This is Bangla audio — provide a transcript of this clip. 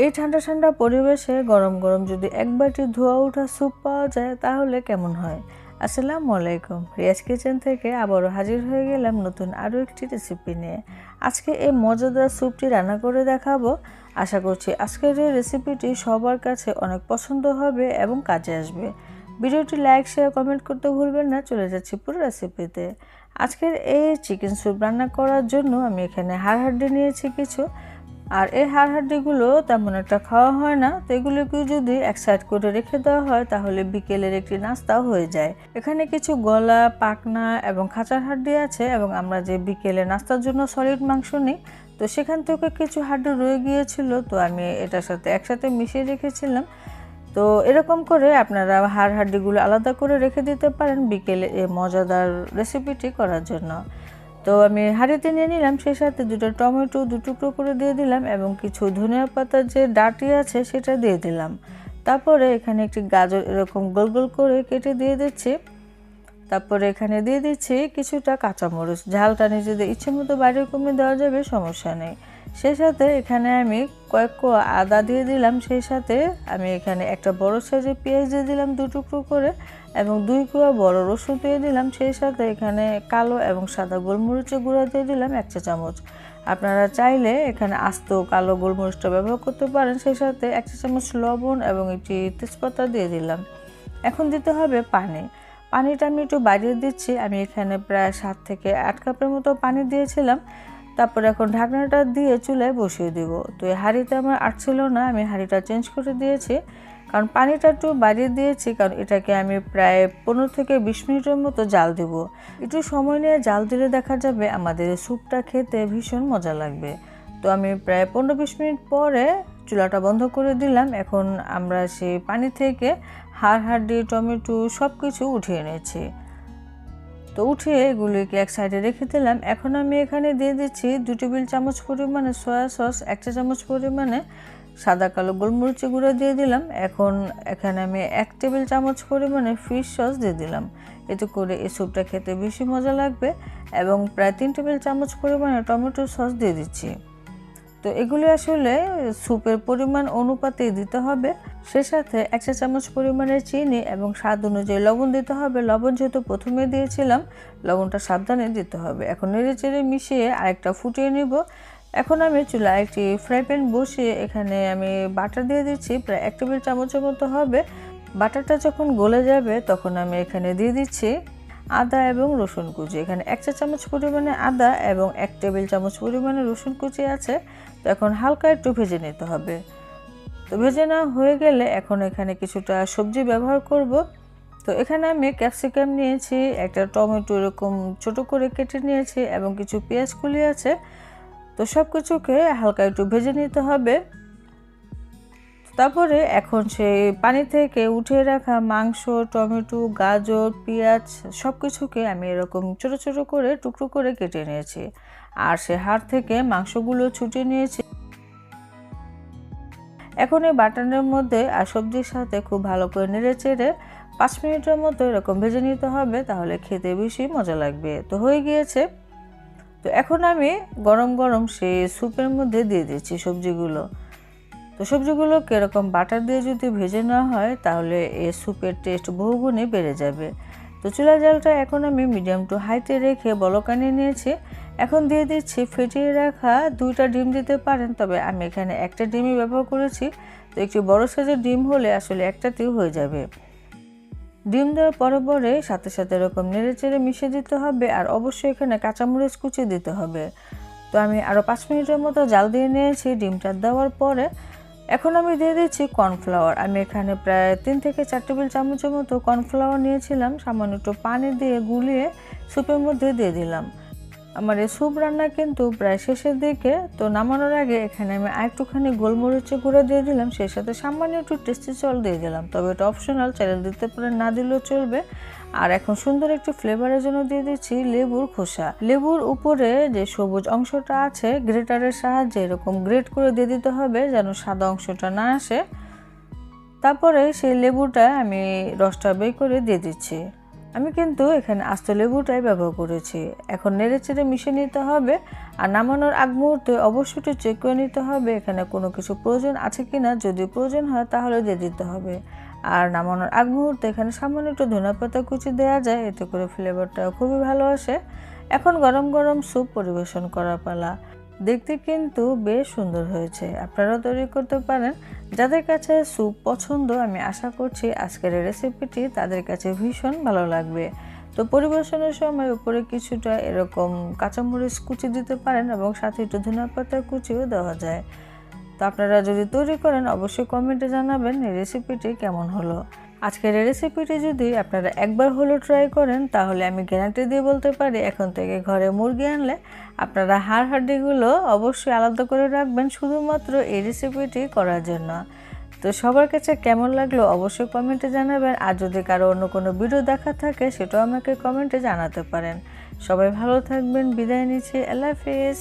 এই ঠান্ডা ঠান্ডা পরিবেশে গরম গরম যদি এক বাটি ধোয়া ওঠা স্যুপ পাওয়া যায় তাহলে কেমন হয়। আসসালামু আলাইকুম, রিয়াজ কিচেন থেকে আবারও হাজির হয়ে গেলাম নতুন আরও একটি রেসিপি নিয়ে। আজকে এই মজাদার স্যুপটি রান্না করে দেখাবো। আশা করছি আজকের এই রেসিপিটি সবার কাছে অনেক পছন্দ হবে এবং কাজে আসবে। ভিডিওটি লাইক শেয়ার কমেন্ট করতে ভুলবেন না। চলে যাচ্ছি পুরো রেসিপিতে। আজকের এই চিকেন স্যুপ রান্না করার জন্য আমি এখানে হাড় নিয়েছি কিছু। আর এই হাড়গুলো তেমন একটা খাওয়া হয় না, তো এগুলোকে যদি এক সাইড করে রেখে দেওয়া হয় তাহলে বিকেলের একটি নাস্তা হয়ে যায়। এখানে কিছু গলা, পাখনা এবং খাঁচার হাড্ডি আছে এবং আমরা যে বিকেলে নাস্তার জন্য সলিড মাংস নিই, তো সেখান থেকে কিছু হাড্ডি রয়ে গিয়েছিল, তো আমি এটার সাথে একসাথে মিশিয়ে রেখেছিলাম। তো এরকম করে আপনারা হাড্ডিগুলো আলাদা করে রেখে দিতে পারেন বিকেলে এই মজাদার রেসিপিটি করার জন্য। তো আমি হাঁড়িতে নিয়ে নিলাম, সেই সাথে দুটো টমেটো দু টুকরো করে দিয়ে দিলাম এবং কিছু ধনিয়া পাতার যে ডাঁটি আছে সেটা দিয়ে দিলাম। তারপরে এখানে একটি গাজর এরকম গোল গোল করে কেটে দিয়ে দিচ্ছি। তারপরে এখানে দিয়ে দিচ্ছি কিছুটা কাঁচামরিচ, ঝালটা নিজেদের ইচ্ছে মতো বাইরে কমিয়ে দেওয়া যাবে, সমস্যা নেই। সেই সাথে এখানে আমি কয়েক কোয়া আদা দিয়ে দিলাম, সেই সাথে আমি এখানে একটা বড় সাইজের পেঁয়াজ দিয়ে দিলাম দু টুকরো করে এবং 2 কোয়া বড় রসুন দিয়ে দিলাম। সেই সাথে এখানে কালো এবং সাদা গোলমরিচের গুঁড়া দিয়ে দিলাম 1 চা চামচ। আপনারা চাইলে এখানে আস্ত কালো গোলমরিচটা ব্যবহার করতে পারেন। সেই সাথে 1 চা চামচ লবণ এবং একটি তেজপাতা দিয়ে দিলাম। এখন দিতে হবে পানিটা আমি একটু বাড়িয়ে দিচ্ছি। আমি এখানে প্রায় 7 থেকে 8 কাপের মতো পানি দিয়েছিলাম। তারপর এখন ঢাকনাটা দিয়ে চুলায় বসিয়ে দেব। তো এই হাঁড়িতে আমার ছিল না, আমি হাঁড়িটা চেঞ্জ করে দিয়েছি, কারণ পানিটা একটু বাড়িয়ে দিয়েছি, কারণ এটাকে আমি প্রায় 15 থেকে 20 মিনিটের মতো জাল দেব। একটু সময় নিয়ে জাল দিলে দেখা যাবে আমাদের স্যুপটা খেতে ভীষণ মজা লাগবে। তো আমি প্রায় 15-20 মিনিট পরে চুলাটা বন্ধ করে দিলাম। এখন আমরা সেই পানি থেকে হাড্ডি, টমেটো সব কিছু উঠিয়ে নিয়েছি। তো উঠিয়ে এগুলিকে এক সাইডে রেখে দিলাম। এখন আমি এখানে দিয়ে দিচ্ছি 2 টেবিল চামচ পরিমাণে সয়া সস, 1 চা চামচ পরিমাণে সাদা কালো গোলমরিচের গুঁড়া দিয়ে দিলাম। এখন এখানে আমি 1 টেবিল চামচ পরিমাণে ফিশ সস দিয়ে দিলাম। এতে করে এই স্যুপটা খেতে বেশি মজা লাগবে। এবং প্রায় 3 টেবিল চামচ পরিমাণে টমেটো সস দিয়ে দিচ্ছি। তো এগুলি আসলে স্যুপের পরিমাণ অনুপাতে দিতে হবে। সেই সাথে 1 চা চামচ পরিমাণে চিনি এবং স্বাদ অনুযায়ী লবণ দিতে হবে। লবণ যেহেতু প্রথমে দিয়েছিলাম, লবণটা সাবধানে দিতে হবে। এখন নেড়েচেড়ে মিশিয়ে আরেকটা ফুটিয়ে নেব। এখন আমি চুলায় একটি ফ্রাই প্যান বসিয়ে এখানে আমি বাটার দিয়ে দিচ্ছি, প্রায় 1 টেবিল চামচের মতো হবে। বাটারটা যখন গলে যাবে তখন আমি এখানে দিয়ে দিচ্ছি আদা এবং রসুন কুচি। এখানে 1 চা চামচ পরিমাণে আদা এবং 1 টেবিল চামচ পরিমাণে রসুন কুচি আছে। তো এখন হালকা একটু ভেজে নিতে হবে। তো ভেজে নেওয়া হয়ে গেলে এখন এখানে কিছুটা সবজি ব্যবহার করব। তো এখানে আমি ক্যাপসিকাম নিয়েছি, একটা টমেটো এরকম ছোট করে কেটে নিয়েছি এবং কিছু পেঁয়াজ কুলি আছে। তো সব কিছুকে হালকা একটু ভেজে নিতে হবে। তারপরে এখন সেই পানি থেকে উঠিয়ে রাখা মাংস, টমেটো, গাজর, পেঁয়াজ সব কিছুকে আমি এরকম ছোট ছোট করে টুকরো করে কেটে নিয়েছি। আর সে হাড় থেকে মাংসগুলো ছুটিয়ে নিয়েছি। এখন এই বাটানের মধ্যে আর সবজির সাথে খুব ভালো করে নেড়ে চেড়ে 5 মিনিটের মতো এরকম ভেজে নিতে হবে, তাহলে খেতে বেশি মজা লাগবে। তো হয়ে গিয়েছে। তো এখন আমি গরম গরম সেই স্যুপের মধ্যে দিয়ে দিচ্ছি সবজিগুলো। তো সবজিগুলোকে এরকম বাটার দিয়ে যদি ভেজে নেওয়া হয় তাহলে এই স্যুপের টেস্ট বহুগুণে বেড়ে যাবে। তো চুলা জালটা এখন আমি মিডিয়াম টু হাইতে রেখে বলক আনিয়ে নিয়েছি। এখন দিয়ে দিচ্ছি ফেটিয়ে রাখা 2টা ডিম দিতে পারেন, তবে আমি এখানে একটা ডিমই ব্যবহার করেছি। তো একটু বড় সাইজের ডিম হলে আসলে একটাতেও হয়ে যাবে। ডিম দেওয়ার পরে সাথে সাথে এরকম নেড়ে চেড়ে মিশিয়ে দিতে হবে, আর অবশ্যই এখানে কাঁচামরিচ কুচি দিতে হবে। তো আমি আরও 5 মিনিটের মতো জাল দিয়ে নিয়েছি ডিমটা দেওয়ার পরে। এখন আমি দিয়ে দিচ্ছি কর্নফ্লাওয়ার। আমি এখানে প্রায় 3 থেকে 4 টেবিল চামচের মতো কর্নফ্লাওয়ার নিয়েছিলাম, সামান্য একটু পানি দিয়ে গুলিয়ে স্যুপের মধ্যে দিয়ে দিলাম। আমার এই স্যুপ রান্না কিন্তু প্রায় শেষের দিকে। তো নামানোর আগে এখানে আমি আরেকটুখানি গোলমরিচের গুঁড়ো দিয়ে দিলাম, সেই সাথে সামান্য একটু টেস্টি সল্ট দিয়ে দিলাম, তবে এটা অপশনাল, চাইলে দিতে পারেন, না দিলেও চলবে। আর এখন সুন্দর একটু ফ্লেভারের জন্য দিয়ে দিচ্ছি লেবুর খোসা। লেবুর উপরে যে সবুজ অংশটা আছে গ্রেটারের সাহায্যে এরকম গ্রেট করে দিয়ে দিতে হবে, যেন সাদা অংশটা না আসে। তারপরে সেই লেবুটা আমি রসটা বের করে দিয়ে দিচ্ছি। আমি কিন্তু এখানে আস্ত লেবুটাই ব্যবহার করেছি। এখন নেড়েচেড়ে মিশিয়ে নিতে হবে। আর নামানোর আগ মুহূর্তে অবশ্যই চেক করে নিতে হবে এখানে কোনো কিছু প্রয়োজন আছে কিনা। যদি প্রয়োজন হয় তাহলে দিয়ে দিতে হবে। আর নামানোর আগ মুহূর্তে এখানে সামান্য একটু ধনেপাতা কুচি দেওয়া যায়, এতে করে ফ্লেভারটা খুবই ভালো আসে। এখন গরম গরম স্যুপ পরিবেশন করার পালা। দেখতে কিন্তু বেশ সুন্দর হয়েছে, আপনারাও তৈরি করতে পারেন। যাদের কাছে স্যুপ পছন্দ, আমি আশা করছি আজকের এই রেসিপিটি তাদের কাছে ভীষণ ভালো লাগবে। তো পরিবেশনের সময় উপরে কিছুটা এরকম কাঁচামরিচ কুচি দিতে পারেন এবং সাথে একটু ধনেপাতা কুচিও দেওয়া যায়। তো আপনারা যদি তৈরি করেন অবশ্যই কমেন্টে জানাবেন এই রেসিপিটি কেমন হলো। আজকের এই রেসিপিটি যদি আপনারা একবার হলেও ট্রাই করেন তাহলে আমি গ্যারান্টি দিয়ে বলতে পারি এখন থেকে ঘরে মুরগি আনলে আপনারা হাড়গুলো অবশ্যই আলাদা করে রাখবেন শুধুমাত্র এই রেসিপিটি করার জন্য। তো সবার কাছে কেমন লাগলো অবশ্যই কমেন্টে জানাবেন। আর যদি কারো অন্য কোনো ভিডিও দেখা থাকে সেটাও আমাকে কমেন্টে জানাতে পারেন। সবাই ভালো থাকবেন, বিদায় নিচ্ছি, আল্লাহ হাফেজ।